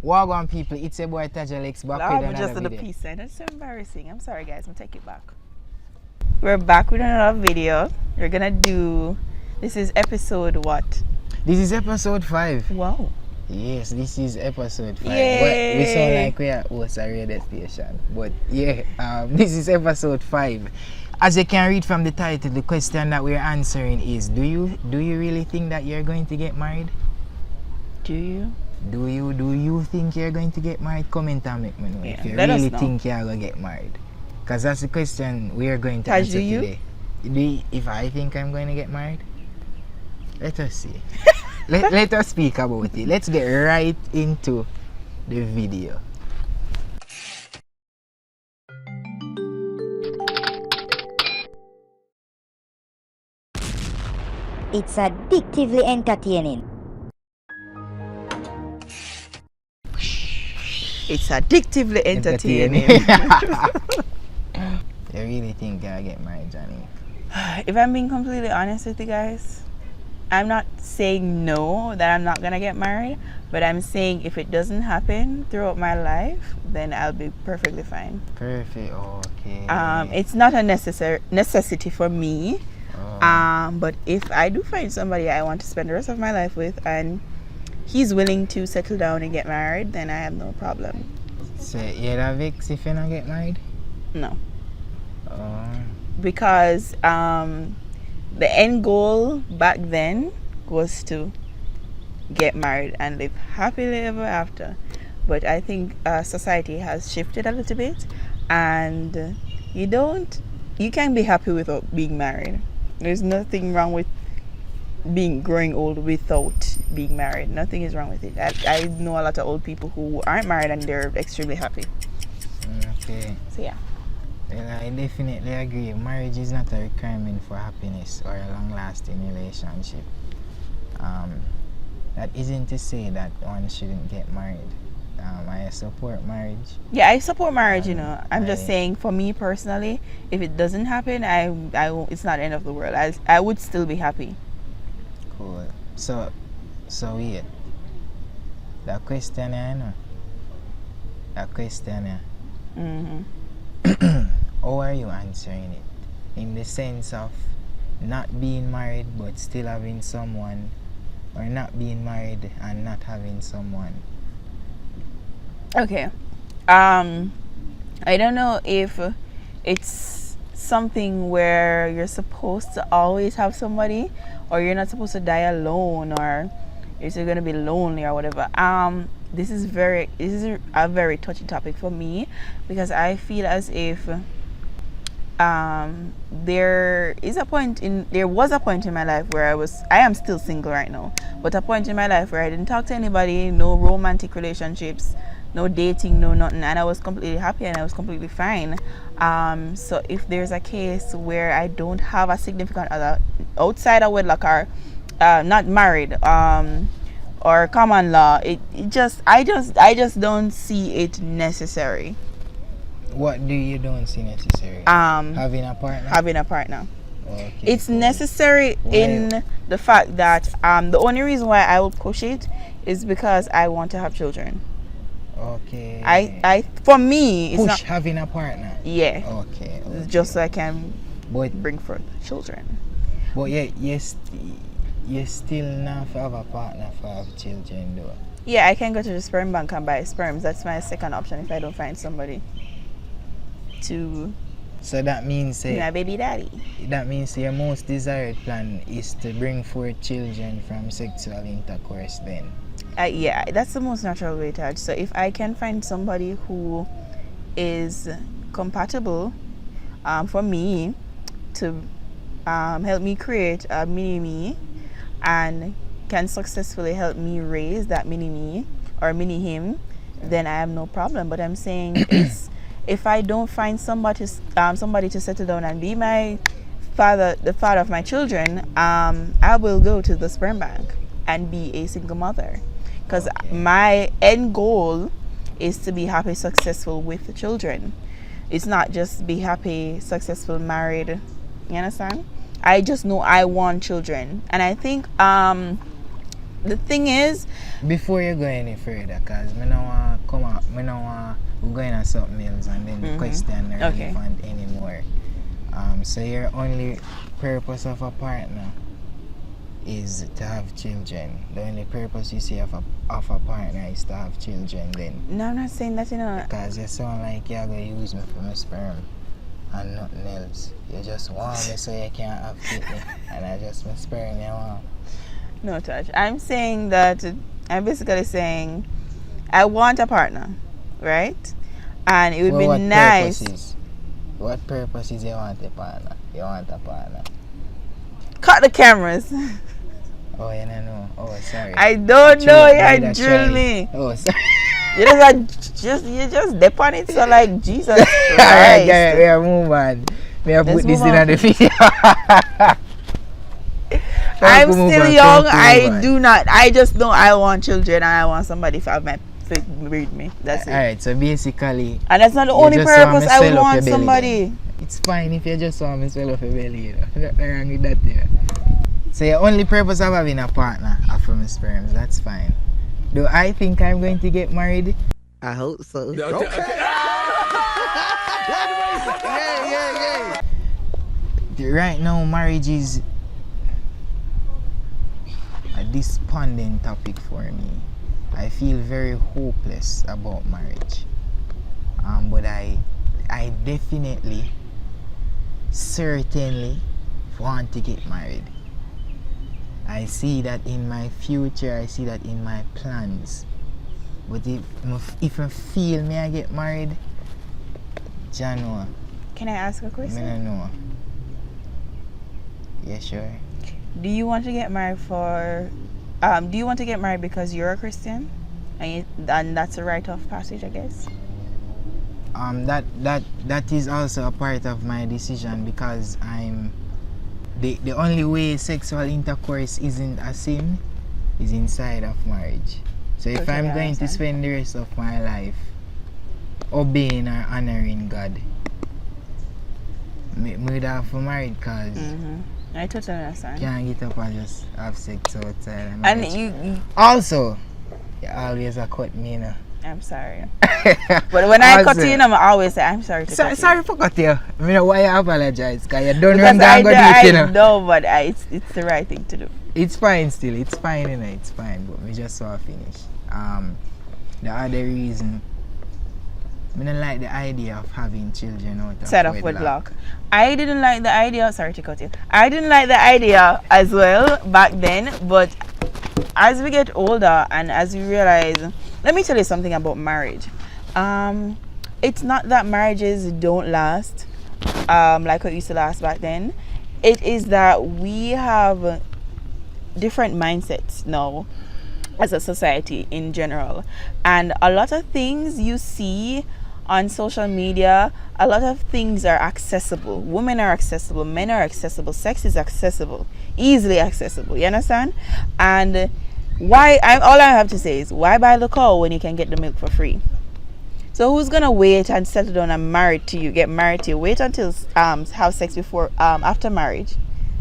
Wagwan people, it's your boy Tajalex back with I'm another just in the video. peace sign. That's so embarrassing. I'm sorry, guys. I'm gonna take it back. We're back with another video. We're gonna do. This is episode what? This is episode 5. Wow. Yes, this is episode 5. Yay. But we sound like we are hosts a radio station. But yeah, this is episode 5. As you can read from the title, the question that we're answering is: Do you really think that you're going to get married? Do you? Do you think you're going to get married? Comment and make me know if you let us really know. think you're going to get married. Because that's the question we are going to Taj, answer do you? today. If I think I'm going to get married? Let us see. let us speak about it. Let's get right into the video. It's addictively entertaining. It's addictively entertaining. You really think I'll get married, Johnny? If I'm being completely honest with you guys, I'm not saying no that I'm not gonna get married, but I'm saying if it doesn't happen throughout my life, then I'll be perfectly fine. Perfect. Okay. It's not a necessity for me. Oh. But if I do find somebody I want to spend the rest of my life with and he's willing to settle down and get married, then I have no problem. So you're that vex if you not get married? No. Oh. Because the end goal back then was to get married and live happily ever after. But I think society has shifted a little bit, and you can be happy without being married. There's nothing wrong with growing old without being married. Nothing is wrong with it. I know a lot of old people who aren't married and they're extremely happy. Okay. So yeah. Well, I definitely agree. Marriage is not a requirement for happiness or a long-lasting relationship. That isn't to say that one shouldn't get married. I support marriage. Yeah, I support marriage, I'm just saying, for me personally, if it doesn't happen, it's not the end of the world. I would still be happy. Cool. So wait. That question, I know. That question, how are you answering it? In the sense of not being married but still having someone, or not being married and not having someone? Okay. I don't know if it's something where you're supposed to always have somebody, or you're not supposed to die alone, or you're still gonna be lonely or whatever. This is a very touchy topic for me, because I feel as if there was a point in my life where I am still single right now, but a point in my life where I didn't talk to anybody, no romantic relationships, no dating, no nothing, and I was completely happy and I was completely fine. So if there's a case where I don't have a significant other outside of wedlock, or not married, or common law, I just don't see it necessary. What do you don't see necessary? Having a partner? Okay, It's cool. necessary in the fact that the only reason why I will push it is because I want to have children. Okay. I for me, it's push not having a partner. Yeah. Okay. Just so I can But bring forth children. yeah, you still not have a partner for have children though. Yeah, I can go to the sperm bank and buy sperms. That's my second option if I don't find somebody to So that means be my baby daddy. that means your most desired plan is to bring forth children from sexual intercourse then. Yeah, that's the most natural way to act. So if I can find somebody who is compatible for me to help me create a mini-me and can successfully help me raise that mini-me or mini-him, then I have no problem. But I'm saying if I don't find somebody to settle down and be the father of my children, I will go to the sperm bank and be a single mother. Because my end goal is to be happy, successful with the children. It's not just be happy, successful, married. You understand? I just know I want children. And I think the thing is, Before you go any further, cause me no want come out, me no want we go into something else and then the question not Okay. relevant anymore. So your only purpose of a partner is to have children. The only purpose you see of a partner is to have children then. no, I'm not saying that, you know. Because you sound like you're going to use me for my sperm and nothing else. You just want me so you can't have kidney. And I just my sperm you want. No, Touch. I'm saying that, I'm basically saying I want a partner, right? And it would be nice. What purposes you want a partner? You want a partner. Cut the cameras. Oh, you don't know. Oh, sorry. I don't know. You That's drill right. me. Oh, sorry. You just dip on it. So like Jesus Christ. Alright, guys, we are move on. We have Let's put this move in on. the video. I'm Move still on, young. move I on. do not. I just know I want children and I want somebody to have my to breed me. That's it. Alright, so basically, And that's not the you only just want purpose me I swell would up want your belly somebody. it's fine if you just want me swell off your belly, you know. Nothing wrong with that, you know. So your only purpose of having a partner are for my sperms, that's fine. Do I think I'm going to get married? I hope so. Right now, marriage is a despondent topic for me. I feel very hopeless about marriage. But I definitely, certainly want to get married. I see that in my future, I see that in my plans. But if I feel me I get married, Jano, Can I ask a I question? don't know. Yeah, sure. Do you want to get married do you want to get married because you're a Christian? And that's a rite of passage, I guess. That is also a part of my decision because I'm the only way sexual intercourse isn't a sin is inside of marriage. So if Okay, I'm I going to understand. spend the rest of my life obeying or honoring God, me would have to married because I totally understand. can't get up and just have sex outside. And marriage. you Also, you always a cut me, you know. I'm sorry. But when I cut Also- you, I always say I'm sorry to cut you. Sorry for cut you. I mean, why you apologize? Because you don't Because run down go do it, you know. know, but it's the right thing to do. It's fine still. It's fine, you know. It's fine. But we just saw finish. The other reason, I don't like the idea of having children out of Set of wedlock. I didn't like the idea. Sorry to cut you. I didn't like the idea as well back then, but as we get older and as we realize, let me tell you something about marriage. It's not that marriages don't last, like what used to last back then. It is that we have different mindsets now as a society in general, and a lot of things you see on social media, a lot of things are accessible. Women are accessible, men are accessible, sex is accessible, easily accessible, you understand? And all I have to say is, why buy the cow when you can get the milk for free? So who's gonna wait and settle down and get married to you? Wait until have sex before after marriage.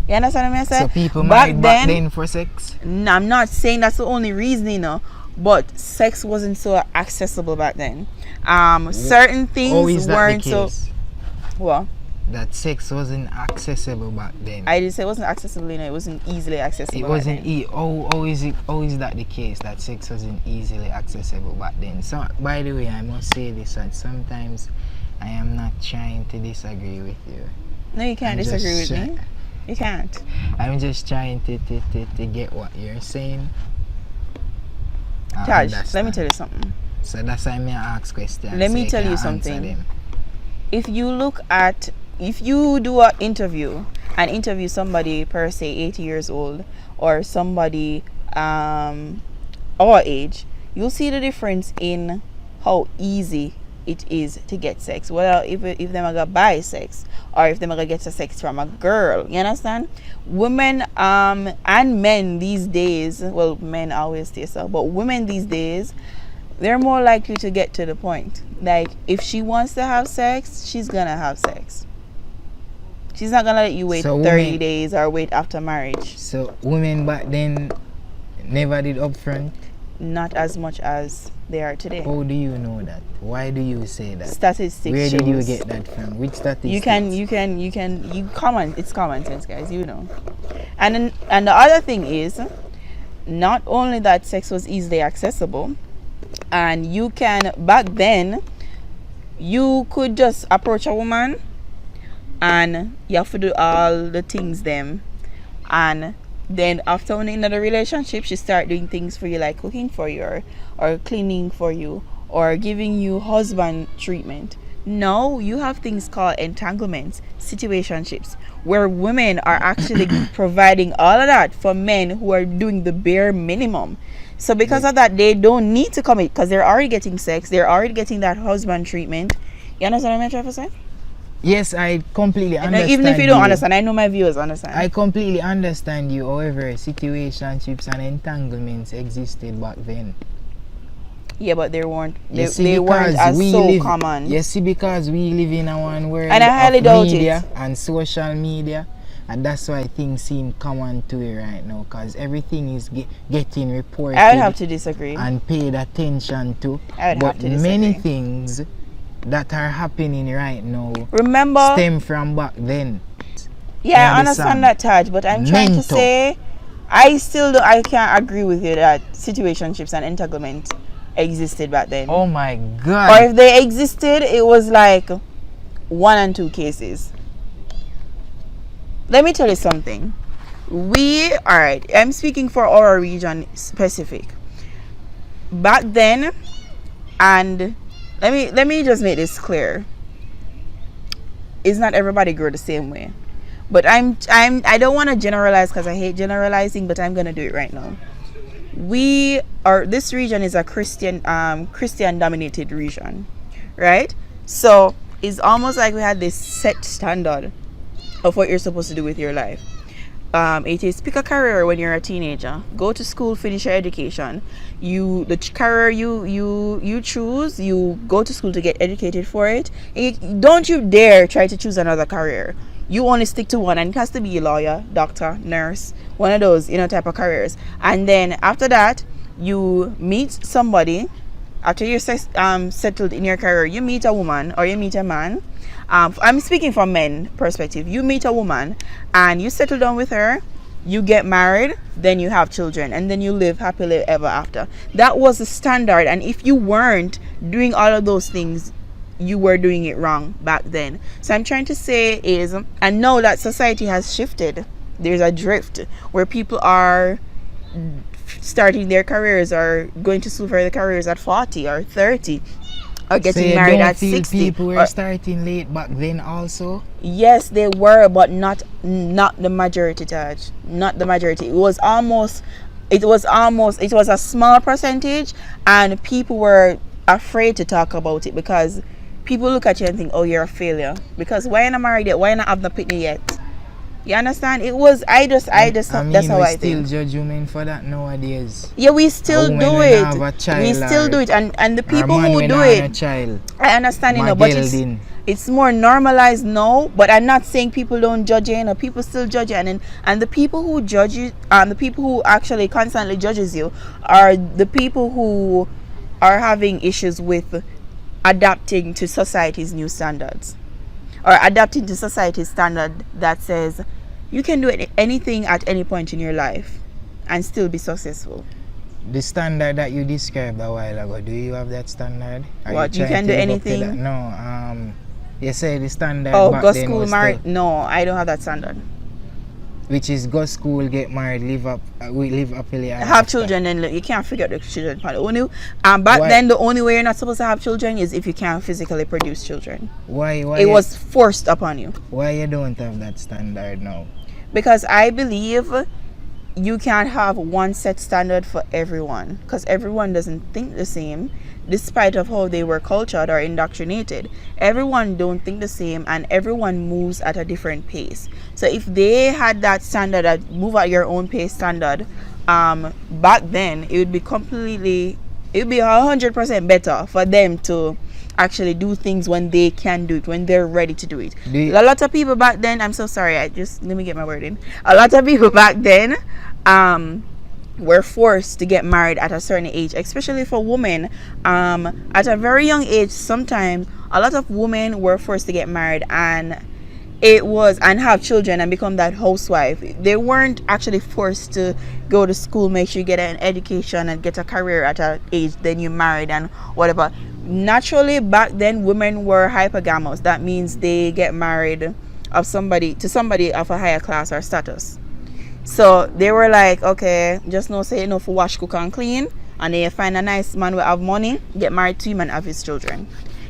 You understand what I'm saying? So people married back then for sex? No, I'm not saying that's the only reason, you know, but sex wasn't so accessible back then. Certain things Always that weren't the so. case? Well, That sex wasn't accessible back then. I didn't say it wasn't accessible, you know, it wasn't easily accessible. It back wasn't. then. How is that the case? That sex wasn't easily accessible back then. So, by the way, I must say this: that sometimes I am not trying to disagree with you. No, you can't I'm just disagree with me. try- You can't. I'm just trying to get what you're saying. I Taj, let me understand. tell you something. So that's why I ask questions. Let so me you tell can you answer something. them. If you do an interview and interview somebody per se 80 years old or somebody our age, you'll see the difference in how easy it is to get sex, whether if them are gonna buy sex or if them are gonna get sex from a girl. You understand? Women and men these days, well, men always stay so, but women these days, they're more likely to get to the point. Like, if she wants to have sex, she's gonna have sex. She's not gonna let you wait So 30 women- days or wait after marriage. So women back then Never did upfront. not as much as they are today. How do you know that? Why do you say that? Statistics Where did you shows. get that from? Which statistics? It's common sense, guys, you know. And the other thing is, not only that sex was easily accessible, and you can, back then, you could just approach a woman and you have to do all the things them, and then after when in another relationship, she start doing things for you, like cooking for you, or cleaning for you, or giving you husband treatment. No, you have things called entanglements, situationships, where women are actually providing all of that for men who are doing the bare minimum. So because of that, they don't need to commit, because they're already getting sex, they're already getting that husband treatment. You understand what I'm trying to say? Yes, I completely And understand. even if you don't understand, I know my viewers understand. I completely understand you. However, situationships and entanglements existed back then. Yeah, but they weren't. You see, They weren't because as we so live, common. You see, because we live in a one world And I highly of doubt media it. and social media, and that's why things seem common to it right now. Because everything is getting reported I would have to disagree. and paid attention to. I would but have to many disagree. things that are happening right now Remember, stem from back then. yeah, I understand? understand that, Taj, but I'm trying to Mental. say, I can't agree with you that situationships and entanglement existed back then. Oh my Or God! if they existed, it was like 1 and 2 cases. Let me tell you something. Alright, I'm speaking for our region specific. Back then, and let me just make this clear. It's not everybody grew the same way. But I don't want to generalize, because I hate generalizing, but I'm gonna do it right now. This region is a Christian dominated region, right? So it's almost like we had this set standard of what you're supposed to do with your life. It is pick a career when you're a teenager, go to school, finish your education. Career you choose, you go to school to get educated for it. Don't you dare try to choose another career. You only stick to one, and it has to be a lawyer, doctor, nurse, one of those, type of careers. And then after that, you meet somebody. After you're settled in your career, you meet a woman or you meet a man. I'm speaking from men perspective. You meet a woman and you settle down with her, you get married, then you have children, and then you live happily ever after. That was the standard, and if you weren't doing all of those things, you were doing it wrong back then. So I'm trying to say is, and now that society has shifted, there's a drift where people are starting their careers or going to school for their careers at 40 or 30 or getting married at 60. People were starting late back then also. Yes, they were, but not the majority, Taj. Not the majority. It was a small percentage, and people were afraid to talk about it because people look at you and think, oh, you're a failure. Because why not married yet? Why not have the pitney yet? You understand? It was, that's how I think. We still judge women for that nowadays. Yeah, we still do it. We still do it, and the people who do it, I understand, but it's more normalized now. But I'm not saying people don't judge you. People still judge you, and the people who judge you, the people who actually constantly judges you, are the people who are having issues with adapting to society's new standards, or adapting to society's standard that says you can do anything at any point in your life and still be successful. The standard that you described a while ago, do you have that standard? What, you can do anything? No, you say the standard back go then school, was married? No, I don't have that standard. Which is go school, get married, live happily. Have children, and you can't figure out the children part. Then the only way you're not supposed to have children is if you can't physically produce children. Why it was forced upon you. Why you don't have that standard now? Because I believe you can't have one set standard for everyone, because everyone doesn't think the same, despite of how they were cultured or indoctrinated. Everyone don't think the same, and everyone moves at a different pace. So if they had that standard, that move at your own pace standard, back then it would be 100% better for them to actually do things when they can do it, when they're ready to do it. A lot of people back then, I'm so sorry, let me get my word in. A lot of people back then, were forced to get married at a certain age, especially for women. At a very young age, sometimes a lot of women were forced to get married and have children and become that housewife. They weren't actually forced to go to school, make sure you get an education and get a career at an age, then you married and whatever. Naturally, back then, women were hypergamous. That means they get married to somebody of a higher class or status. So they were like, okay, just no say enough for wash, cook and clean, and then you find a nice man who have money, get married to him and have his children.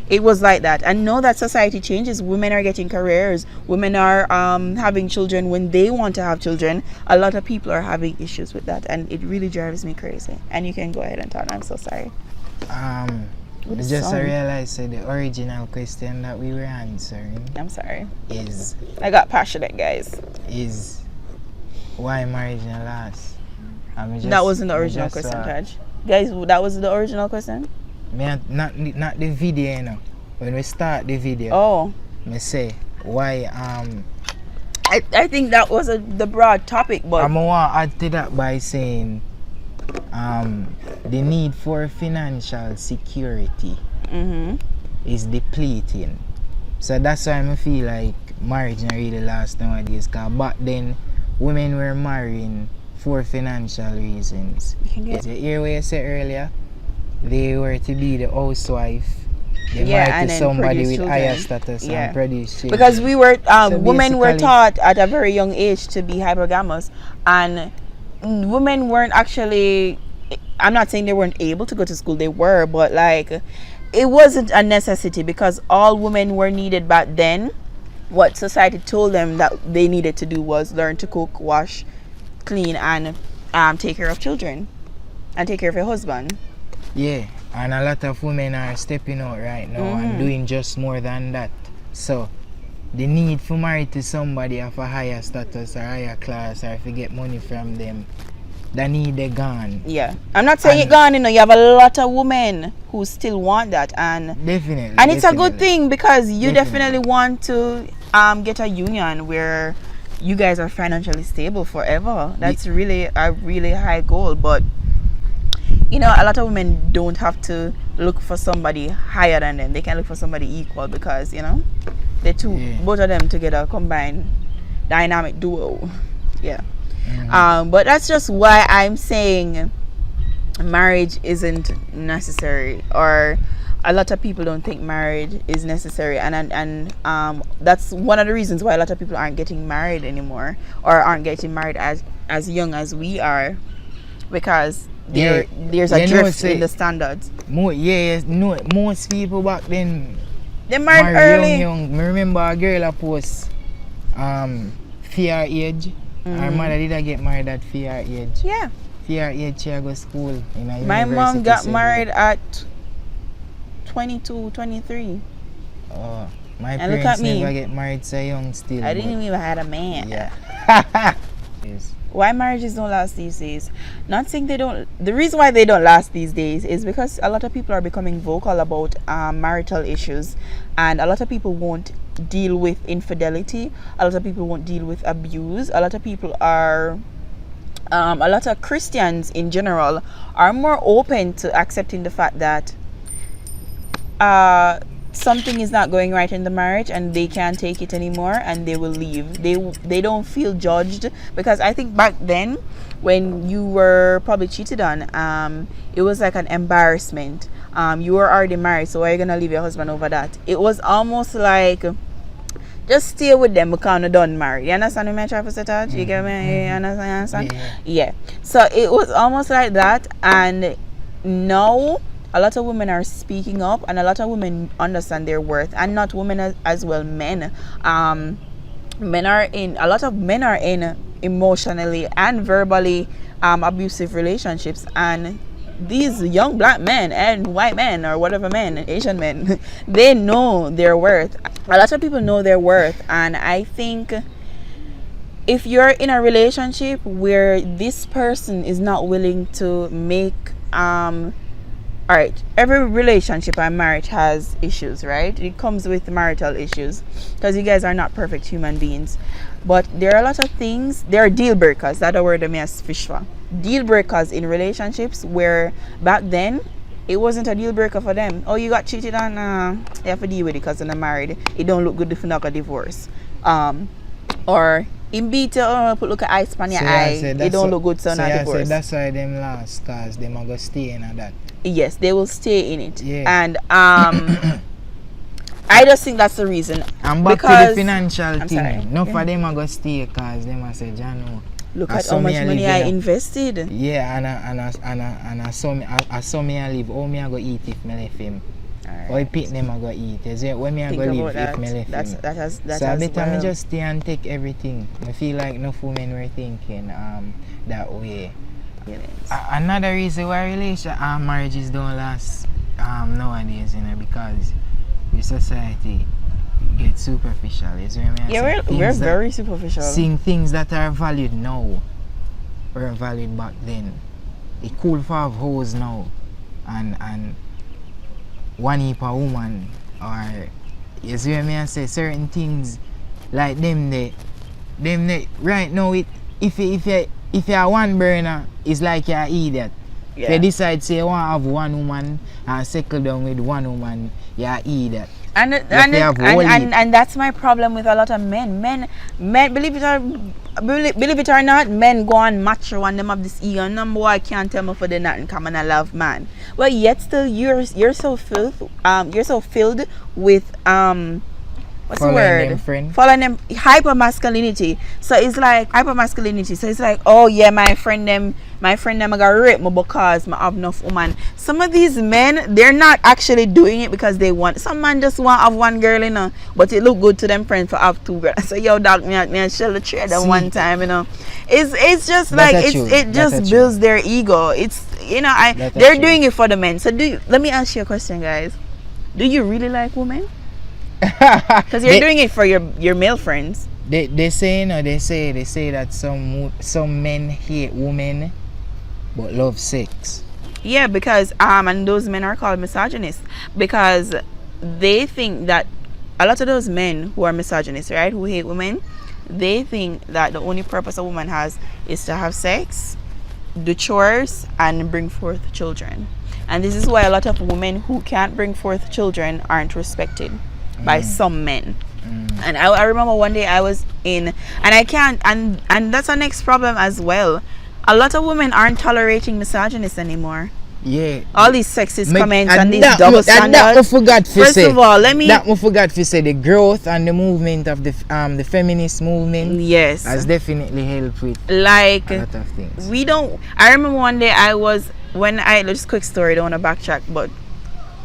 It was like that. And now that society changes, women are getting careers, women are having children when they want to have children. A lot of people are having issues with that, and it really drives me crazy. And you can go ahead and talk. I'm so sorry. Just I realized the original question that we were answering. I'm sorry. Is I got passionate, guys. Is why marriage not last? That wasn't the original question, Taj. Guys, that was the original question? Not the video, you know. When we start the video, me say why I think that was the broad topic, but I'm gonna add to that by saying the need for financial security is depleting. So that's why I feel like marriage not really last nowadays. Cause back then women were marrying for financial reasons. You hear what you said earlier? They were to be the housewife. They married to somebody with higher status and produce children. Because we were women were taught at a very young age to be hypergamous, and women weren't actually, I'm not saying they weren't able to go to school, they were, but like it wasn't a necessity because all women were needed back then. What society told them that they needed to do was learn to cook, wash, clean, and take care of children and take care of your husband. Yeah, and a lot of women are stepping out right now and doing just more than that. So the need for marry to somebody of a higher status or higher class, or if you get money from them, the need they gone. Yeah, I'm not saying it gone, you know. You have a lot of women who still want that, and definitely, and it's a good thing because you definitely want to get a union where you guys are financially stable forever. That's really a really high goal, but you know, a lot of women don't have to look for somebody higher than them. They can look for somebody equal because, you know, they're both of them together, combined dynamic duo. Yeah. But that's just why I'm saying marriage isn't necessary, or a lot of people don't think marriage is necessary, and that's one of the reasons why a lot of people aren't getting married anymore, or aren't getting married as young as we are, because there's a drift in the standards. Most people back then they married early. Young. I remember a girl that post fear age. Her mother did get married at fear age. Yeah. Fear age, she go to school in a My mom got married at 22, 23. Oh, my and parents never get married so young still. I didn't even have a man. Yeah. Yes. Why marriages don't last these days? Not saying they don't. The reason why they don't last these days is because a lot of people are becoming vocal about marital issues, and a lot of people won't deal with infidelity. A lot of people won't deal with abuse. A lot of people are, a lot of Christians in general are more open to accepting the fact that something is not going right in the marriage and they can't take it anymore and they will leave. They don't feel judged, because I think back then when you were probably cheated on, it was like an embarrassment. You were already married, so why are you gonna leave your husband over that? It was almost like, just stay with them because you're done married. You understand what I'm trying to say, Taj? You get me? You understand? Yeah. So it was almost like that, and now a lot of women are speaking up, and a lot of women understand their worth, and not women as well, men. A lot of men are in emotionally and verbally abusive relationships, and these young black men and white men, or whatever men, Asian men, they know their worth. A lot of people know their worth, and I think if you're in a relationship where this person is not willing to make all right, every relationship and marriage has issues, right? It comes with marital issues because you guys are not perfect human beings. But there are a lot of things, there are deal breakers. That's a word that me as fish for. Deal breakers in relationships where back then it wasn't a deal breaker for them. Oh, you got cheated on, you have to deal with it because you're not married. It don't look good if you not got divorce. Or in beat put look at ice on your eye. It don't look good so not divorce. So that's why them last, cause them are gonna stay in that. Yes, they will stay in it. Yeah. And I just think that's the reason. And back to the financial thing. Sorry. No for them are gonna stay cause them are say, Jano. Look at how much money I invested. Yeah, and I saw me I live. How me I go eat if me left him? Or pick them I go eat. Is it when me I go live if me left him? That so I better me just stay and take everything. I feel like enough women were thinking that way. Yes. Another reason why marriages don't last nowadays, because the society gets superficial. Is what I mean? Yeah, we're very superficial. Seeing things that are valued now were valued back then. It cool for have hoes now and one heap of woman, or you see what I mean? I say certain things like them right now if you're one burner, it's like you're an idiot. Yeah. If you decide say you want to have one woman and settle down with one woman, you're an idiot. And that's my problem with a lot of men. Men believe it or not, men go on macho and them have this ego. Number one, I can't tell me for the nothing come and I love man. Well, yet still you're so filled with what's the word? Following them hyper masculinity. So it's like hyper masculinity. So it's like, oh yeah, my friend them I got rape me because I have enough woman. Some of these men, they're not actually doing it because they want. Some man just want to have one girl, but it look good to them friends for have two girls. So yo dog me and shell the trade them one time, It's just like it just builds their ego. It's they're doing it for the men. So let me ask you a question, guys. Do you really like women? Because you're doing it for your male friends. They say that some men hate women but love sex. Yeah, because and those men are called misogynists because they think that a lot of those men who are misogynists, right, who hate women, they think that the only purpose a woman has is to have sex, do chores, and bring forth children. And this is why a lot of women who can't bring forth children aren't respected by some men. And I remember one day I was in, and I can't, and that's our next problem as well. A lot of women aren't tolerating misogynists anymore. Yeah. All these sexist comments and these double standards. First of all, let me. That I forgot to say the growth and the movement of the feminist movement. Yes. Has definitely helped with like a lot of things. I remember one day just quick story. Don't want to backtrack, but.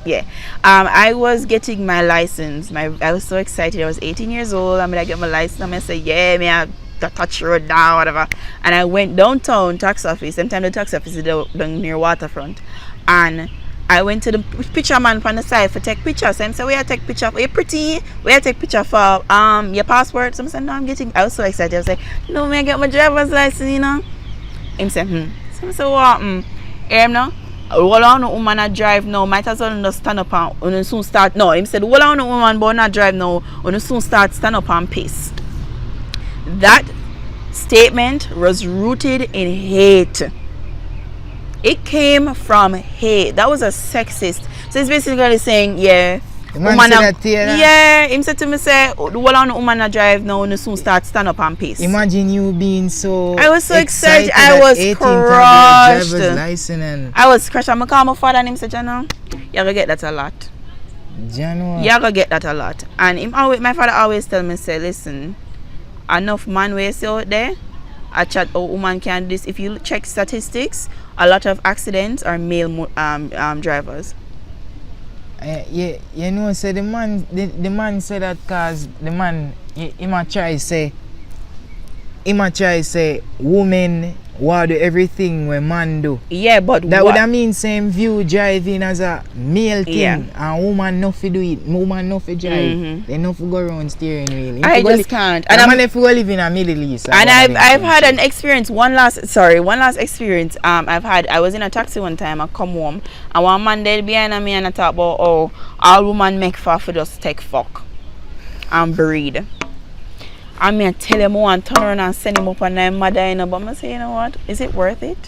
Yeah, I was getting my license. I was so excited. I was 18 years old. I'm gonna get my license. I'm gonna say, yeah, me I touch road down, whatever. And I went downtown tax office. Sometimes the tax office is down near waterfront. And I went to the picture man from the side for take pictures. And so we had to take picture. You're pretty. We had to take picture for your passport. So I said, no, I was so excited. I was like, no, me I get my driver's license, Him said, So I said, what? No. All on the woman a drive now, might as well just stand up and soon start. No, him said, all on the woman but not drive now, and soon start stand up and piss. That statement was rooted in hate. It came from hate. That was a sexist. So it's basically saying, yeah. Him said to me, say, all on the woman a drive now, and soon start stand up and piss. Imagine you being so. I was so excited. I was crushed. I was crushed. I'm gonna call my father and him said, Jano, you're gonna get that a lot. Jano. You're gonna get that a lot. And my father always tell me, say, listen, enough man way say out there, a chat a woman can do this. If you check statistics, a lot of accidents are male drivers. So the man said that cause the man he might try say women what do everything when man do. Yeah, but That what? would mean same view driving as a male thing, Yeah. and woman no fi do it. Woman no fi drive. Mhm. They no fi go around steering wheel. I just can't. And And man if we live in a Middle East. and I've had an experience. One last experience. I was in a taxi one time. I come home and one man there behind me and I talk about all woman make for just take fuck and breed. And me I tell him I want to turn around and send him up on them mother, you know. But I say, you know what? Is it worth it?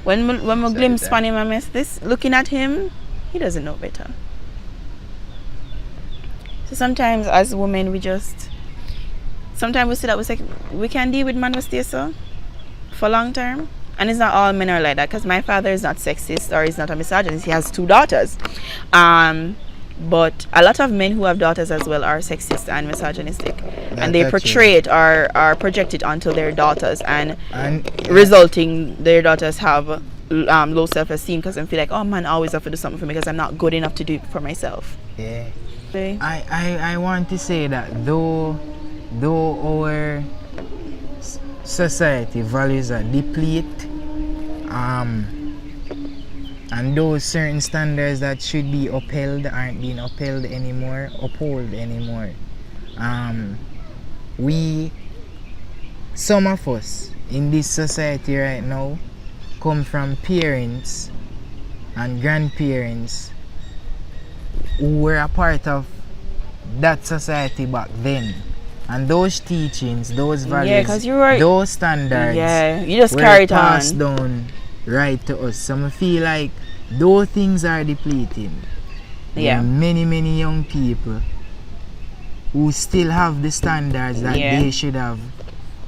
when we glimpse on him, I miss this. Looking at him, he doesn't know better. So sometimes as women, we see that we say we can deal with man who stay so for long term. And it's not all men are like that, because my father is not sexist or he's not a misogynist. He has 2 daughters. But a lot of men who have daughters as well are sexist and misogynistic, and they portray it or project it onto their daughters, and resulting their daughters have low self-esteem because they feel like, oh man, I always have to do something for me because I'm not good enough to do it for myself. Yeah. Okay. I want to say that though our society values are deplete, and those certain standards that should be upheld aren't being uphold anymore. Some of us in this society right now come from parents and grandparents who were a part of that society back then. And those teachings, those values, 'cause you were- those standards, you just were carry it passed on. down right to us. So I feel like those things are depleting. There are many young people who still have the standards that they should have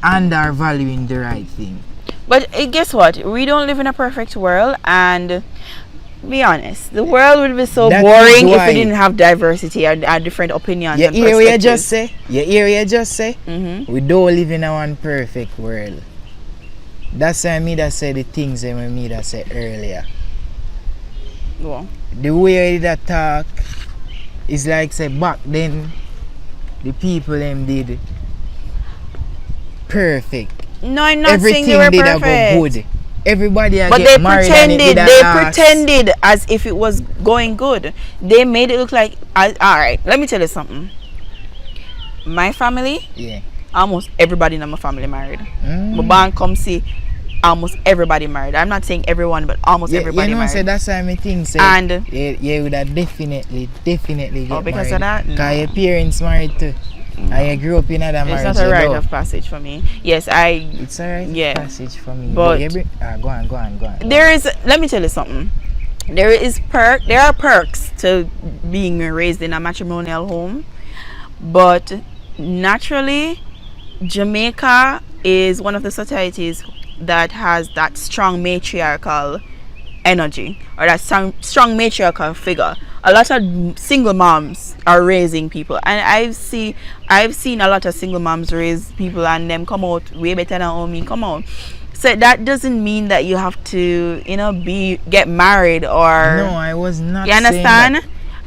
and are valuing the right thing. But guess what? We don't live in a perfect world, and be honest, the world would be so That boring is if why- we didn't have diversity and different opinions You and hear what you perspectives. just say? We don't live in a one perfect world. That's why me that said the things that me that said earlier. Well, The way that talk is like say back then the people them did perfect. no, I'm not Everything saying they were did a perfect. go good. Everybody a But get they married and it did a last. pretended as if it was going good. They made it look like, alright, let me tell you something. My family, Yeah. almost everybody in my family married. Mm. My band come see almost everybody married. I'm not saying everyone, but almost everybody you know, married. say that's why me think say And- you would have definitely get because married. of that? No. Cause your parents married too. And you grew up in another marriage. It's not a you rite know. of passage for me. Yes, It's a rite Yeah. of passage for me. But- go on. there is, let me tell you something. There are perks to being raised in a matrimonial home, but naturally Jamaica is one of the societies that has that strong matriarchal energy, or that strong matriarchal figure. A lot of single moms are raising people, and I've seen a lot of single moms raise people and them come out way better than me come out. So that doesn't mean that you have to, get married or. No, I was not. You understand?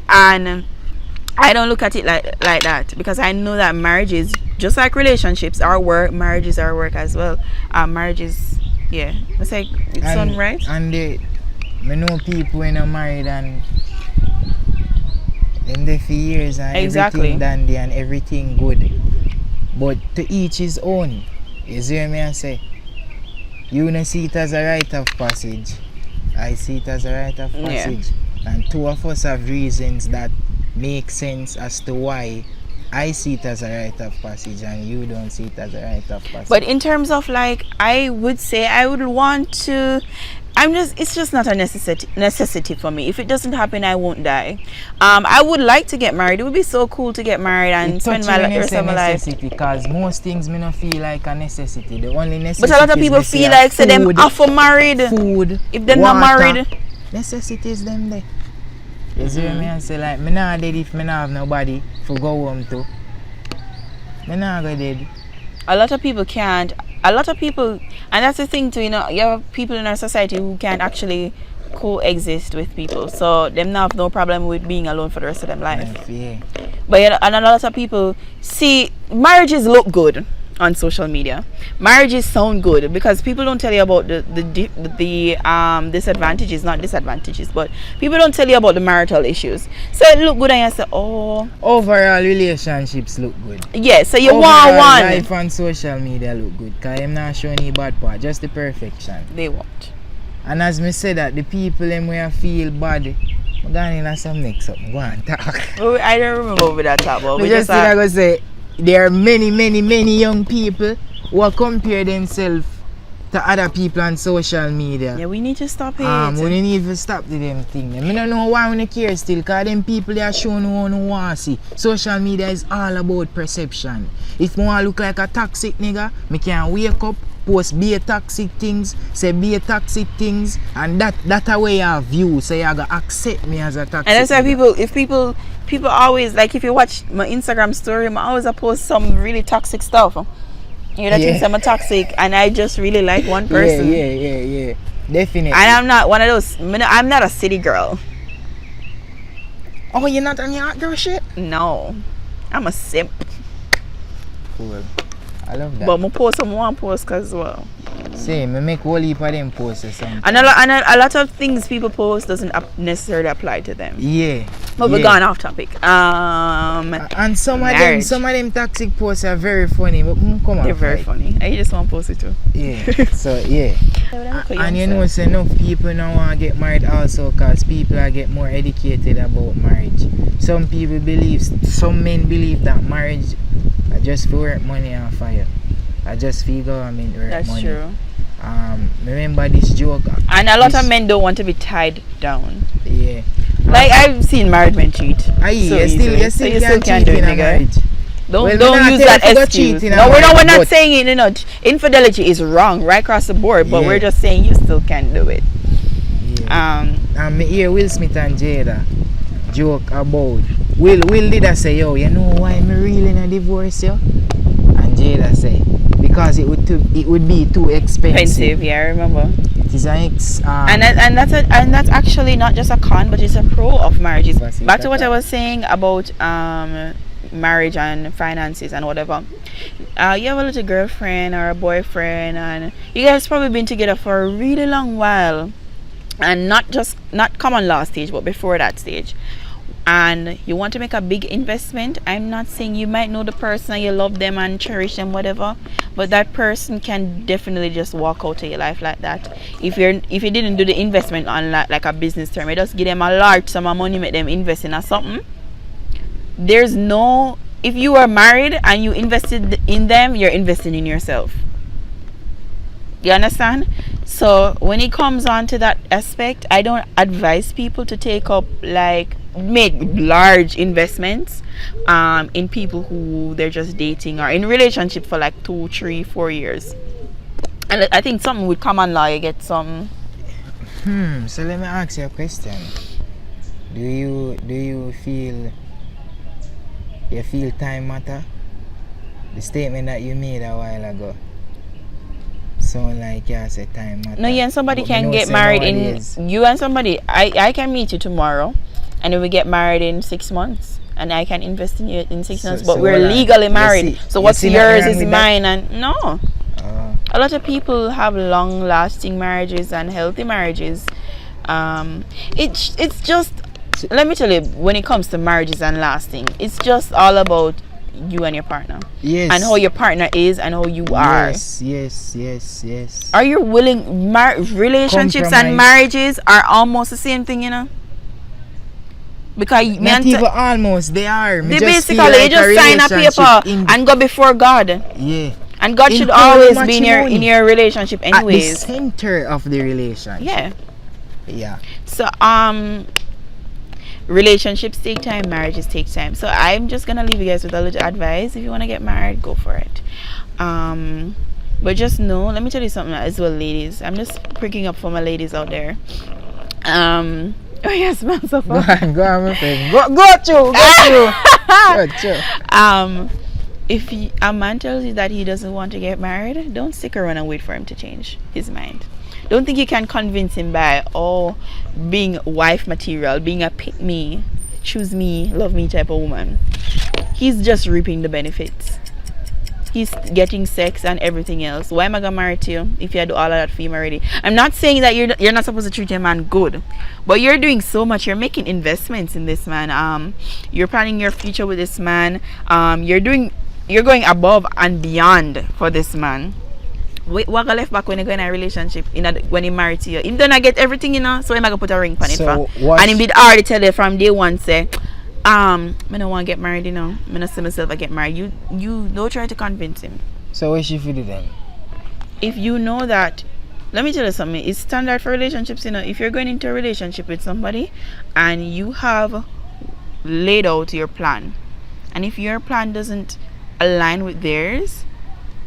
And I don't look at it like that, because I know that marriages, just like relationships, are work. Marriages are work as well. Marriages, it's like it's done right. And me know people when are married and them there for years and Exactly. everything dandy and everything good. But to each his own. You see what I say? You don't see it as a rite of passage. I see it as a rite of passage. And two of us have reasons that make sense as to why I see it as a rite of passage and you don't see it as a rite of passage. But in terms of I would say I would want to. It's just not a necessity for me. If it doesn't happen, I won't die. I would like to get married. It would be so cool to get married and spend the rest of my life. Because most things me not feel like a necessity. The only necessity. But a lot of people feel like say them after married. Food. If they're water, not married. necessities them there. You see what I say? Like me not dead if me not have nobody for go home to. Me not go dead. A lot of people can't. A lot of people, and that's the thing too. You have people in our society who can't actually coexist with people, so them not have no problem with being alone for the rest of their life. Yeah. But and a lot of people see marriages look good. on social media. Marriages sound good because people don't tell you about the disadvantages, not disadvantages, but people don't tell you about the marital issues. So it look good and you say, oh, Overall relationships look good. yeah, so you Overall want one. life on social media look good. Cause I'm not showing any bad part, just the perfection. They won't. And as me said that the people them where feel bad, I'm going in some mix up. Go and talk. Oh, I don't remember what that talk about. We just still gonna say there are many young people who are compare themselves to other people on social media. yeah, we need to stop it. We need to stop the them thing. I don't know why we care still, cause them people they are showing who no want to see. Social media is all about perception. If me want look like a toxic nigga, me can wake up, post be a toxic things, say be a toxic things, and that a way I view. So you gotta accept me as a toxic. And that's why nigga. people always, like, if you watch my Instagram story, I always post some really toxic stuff. You know, things I'm a toxic, and I just really like one person. Yeah. Definitely. And I'm not one of those. I'm not a city girl. Oh, you're not on your hot girl shit? No, I'm a simp. Cool. I love that. But I post some one post because, well, Same, I make whole heap of them posts or something. and a lot of things people post doesn't necessarily apply to them. Yeah. But we're gone off topic. And some marriage. of them toxic posts are very funny. But come on. They're very fight. funny. I just want to post it too. Yeah. So yeah. And you know, so enough people now want to get married also, because people are get more educated about marriage. Some men believe that marriage are just for work money and fire. I just for government work That's money. true. Remember this joke? And a lot of men don't want to be tied down. Yeah. Like, I've seen married men cheat. Aye, you easily. still you can can't cheat do in it, a nigga. marriage. Don't Well, don't use that tell you to go excuse. cheat in a No, we're marriage, not but- saying it. You know, infidelity is wrong right across the board. But Yeah. we're just saying you still can't do it. Yeah. And me hear Will Smith and Jada joke about Will did I say, yo, you know why me really in a divorce, yo? And Jada say, because it would be too expensive. Expensive, yeah, I remember. It is an And that's actually not just a con, but it's a pro of marriages. That's it, Back to what that's I was saying about marriage and finances and whatever. You have a little girlfriend or a boyfriend, and you guys probably been together for a really long while, and not common law stage, but before that stage. And you want to make a big investment. I'm not saying you might know the person and you love them and cherish them, whatever, but that person can definitely just walk out of your life like that. If you didn't do the investment on like a business term, you just give them a large sum of money, make them invest in something. If you are married and you invested in them, you're investing in yourself. You understand? So when it comes on to that aspect, I don't advise people to make large investments in people who they're just dating or in relationship for like 2, 3, 4 years. And I think something would come on law, you get some. So let me ask you a question. Do you feel time matter? The statement that you made a while ago. Sound like you said time matter. No, you and somebody But can me know get say married nowadays- you and somebody, I can meet you tomorrow and then we get married in 6 months and I can invest in you in 6 months, but we're hold on. legally You married. So you what's see nothing yours wrong is with that? mine, and no. Oh. A lot of people have long lasting marriages and healthy marriages. It's just, let me tell you, when it comes to marriages and lasting, it's just all about you and your partner. Yes. And how your partner is and how you are. Yes. Are you willing? Relationships and Compromise. marriages are almost the same thing, you know. Because Not even almost, they are. Me they just feel basically like you just sign a relationship paper and go before God, yeah. and God should Include always be in matrimony. your relationship, At the anyways. center of the relationship. Yeah. So relationships take time, marriages take time. So I'm just gonna leave you guys with a little advice. If you want to get married, go for it. But just know, let me tell you something as well, ladies. I'm just pricking up for my ladies out there. Oh yes, man, so far. Go on, my friend. Go through. If a man tells you that he doesn't want to get married, don't stick around and wait for him to change his mind. Don't think you can convince him by being wife material, being a pick me, choose me, love me type of woman. He's just reaping the benefits. he's getting sex and everything else. Why am I gonna marry to you if you do all of that for him already? I'm not saying that you're not supposed to treat a man good, but you're doing so much. You're making investments in this man. You're planning your future with this man. You're going above and beyond for this man. What got left back when you go in a relationship, when he married to you? Him done get everything, so him gonna put a ring on it for. And him did already tell you from day one, say, I don't want to get married, I don't see myself I get married. You don't try to convince him. So what should you do then? If you know that, let me tell you something, it's standard for relationships, if you're going into a relationship with somebody and you have laid out your plan, and if your plan doesn't align with theirs,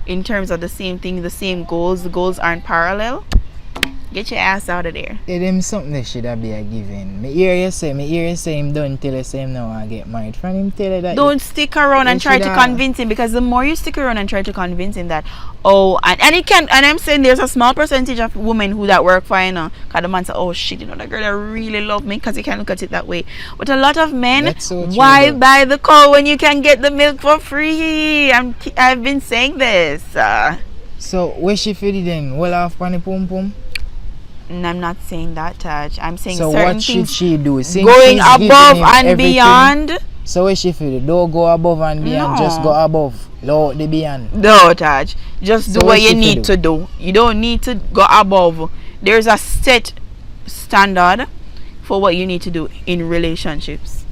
in terms of the same thing, the same goals, the goals aren't parallel, get your ass out of there. Yeah, them something that should be a given. Me hear you say him don't tell you say him now want to get married. From him tell you that. Don't stick around and try to convince him, because the more you stick around and try to convince him that, and it can, and I'm saying there's a small percentage of women who that work for, because the man say, oh shit, that girl that really love me, because you can look at it that way. But a lot of men, so true, why buy the cow when you can get the milk for free? I've been saying this. So what she feel then? Well off on the pum pum? And I'm not saying that, Taj. I'm saying so certain what should things she do? Since going she's above giving him and everything, beyond. So what she feel? Don't go above and beyond. No. Just go above. Low the beyond. No, Taj. Just So do what you she need to do. You don't need to go above. There's a set standard for what you need to do in relationships.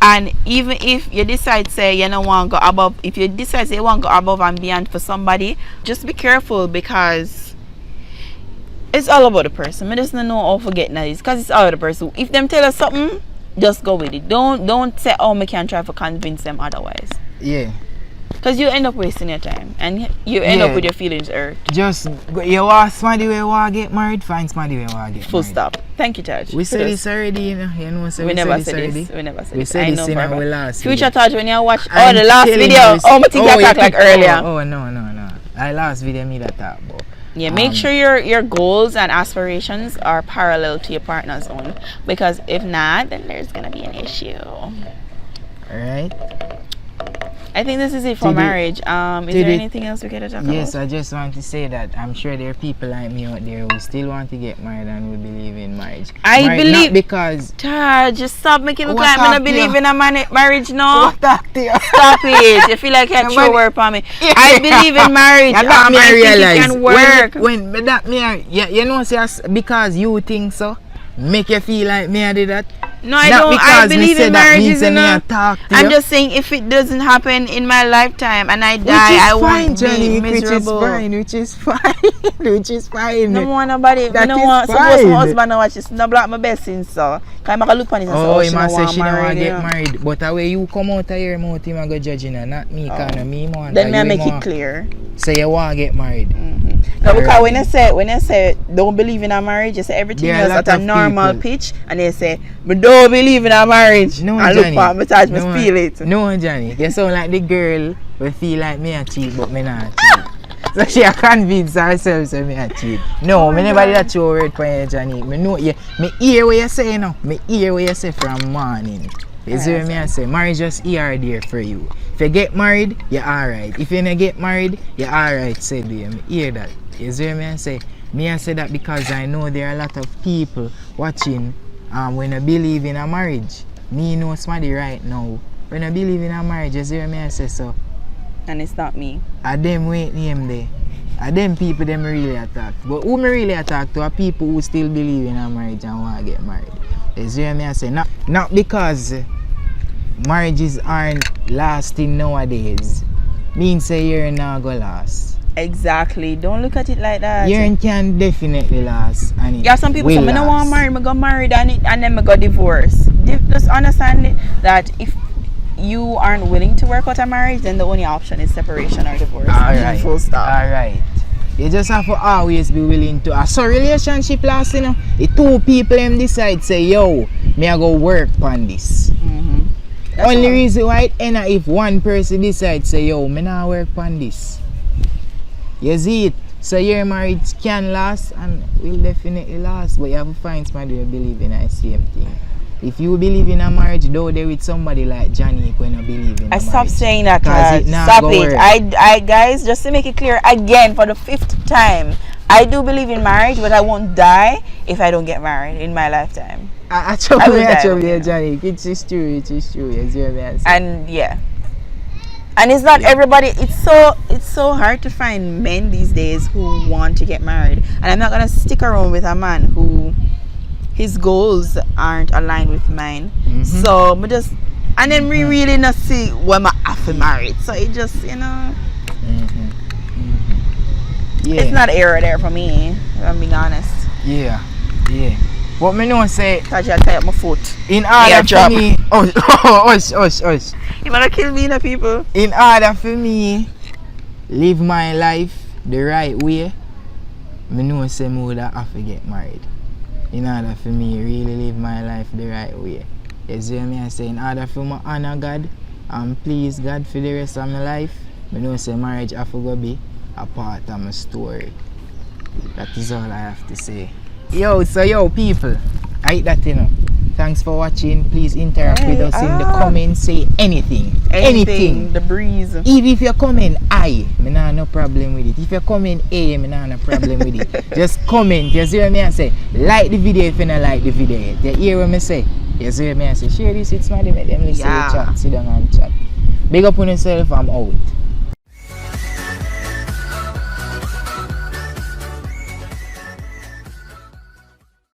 And even if you decide say you don't want to go above, if you decide say you want to go above and beyond for somebody, just be careful, because it's all about the person. I just don't know how forgetting that is, because it's all about the person. If them tell us something, just go with it. Don't say, I can try to convince them otherwise. Yeah. Because you end up wasting your time and you end up with your feelings hurt. Just you want somebody who want to get married, find somebody who want to get Full married. stop. Thank you, Taj. We said this already, so we said never said already. this. We never said We this. said I this know in for a our fact. last Future video. Taj, when you watch I'm the last telling video, you, I think I talked like earlier. Oh no. I last video me that talk about. Yeah, make sure your goals and aspirations are parallel to your partner's own, because if not, then there's gonna be an issue. Alright. I think this is it for marriage. Is there anything else we could talk about? Yes, I just want to say that I'm sure there are people like me out there who still want to get married and who believe in marriage. I believe, not because Taj, just stop making it look What like I talk don't to believe you? in a marriage now. What that to you? Stop it. You feel like you had your word for me. I believe in marriage. And that me I think realize it can work. when that me you know say because you think so make you feel like me I did that. No, I Not don't. I because me believe say in that marriage. means me I talk to I'm you. just saying, if it doesn't happen in my lifetime and I Which die, is I fine, won't Johnny, be miserable. which is fine. No want nobody. That No is want. Suppose fine. my husband to watch this. No block my best since so. Cause I look on it and Oh, say, he she must say don't she don't want to get married. married. But the way you come out of your mouth, him go judging her, not me, kinda me man. Then me I make it clear. Say you want to get married. No, because when I say don't believe in a marriage, you say everything There are else a lot at a of normal people. pitch, and they say, but don't believe in a marriage. No, and Johnny. look for me, touch me, feel it. No, Johnny. You sound like the girl who feel like me a cheat, but me not cheat. So she a convince herself say me a cheat. No, me never did that show word for you, Johnny. Me know you. Me hear what you say now. Me hear what you say from morning. You see what me I say? Marriage just here there for you. If you get married, you're alright. If you don't get married, you're alright. Say do you? Me hear that. You see what me I say? Me I say that because I know there are a lot of people watching when I believe in a marriage. Me know somebody right now. When I believe in a marriage, you see what me I say so? And it's not me. I them wait name there. I them people them really attack. But who me really attack to are people who still believe in a marriage and want to get married. You see what me I say? Not because marriages aren't lasting nowadays. Means say you're not gonna last. Exactly. Don't look at it like that. Yearn can definitely last. And it Yeah, some people say, will I don't want last. to marry, I got married and then I got divorced. Just understand it, that if you aren't willing to work out a marriage, then the only option is separation or divorce. Alright. Full stop. Alright. You just have to always be willing to. So relationship last, the two people them decide say, yo, me I go work on this. That's Only all. reason why it end if one person decides say, yo, me not work on this. You see it? So your marriage can last and will definitely last, but you have to find somebody who believe in the same thing. If you believe in a marriage, though there with somebody like Johnny when you believe in a I marriage. stop saying that. 'Cause it nah Stop go it. work. I guys, just to make it clear again for the 5th time, I do believe in marriage, but I won't die if I don't get married in my lifetime. I I will die, trouble you know. Johnny. It is true. It is true. Yes, you have And yeah, and it's not everybody. It's so hard to find men these days who want to get married, and I'm not gonna stick around with a man who his goals aren't aligned with mine. So but just and then we really not see when I have to marry. So it just Yeah. it's not era there for me. If I'm being honest. Yeah. What me know say Cause I tie up my foot. in order Yeah, for drop. me, hush. You wanna kill me, the people? In order for me live my life the right way, me know say me would have to get married. In order for me really live my life the right way. You see what I say? In order for me honor God and please God for the rest of my life, me know say marriage have to go be a part of my story. That is all I have to say. Yo people, I hate that you know. Thanks for watching. Please interact with us in the comments. Say anything. The breeze. Even if you comment I, me nah no problem with it. If you comment A, me nah no problem with it. Just comment. You see what I say? Like the video if you don't like the video. You hear what I say? You see what I say? Share this with somebody, make them listen to chat. Sit down and chat. Big up on yourself. I'm out.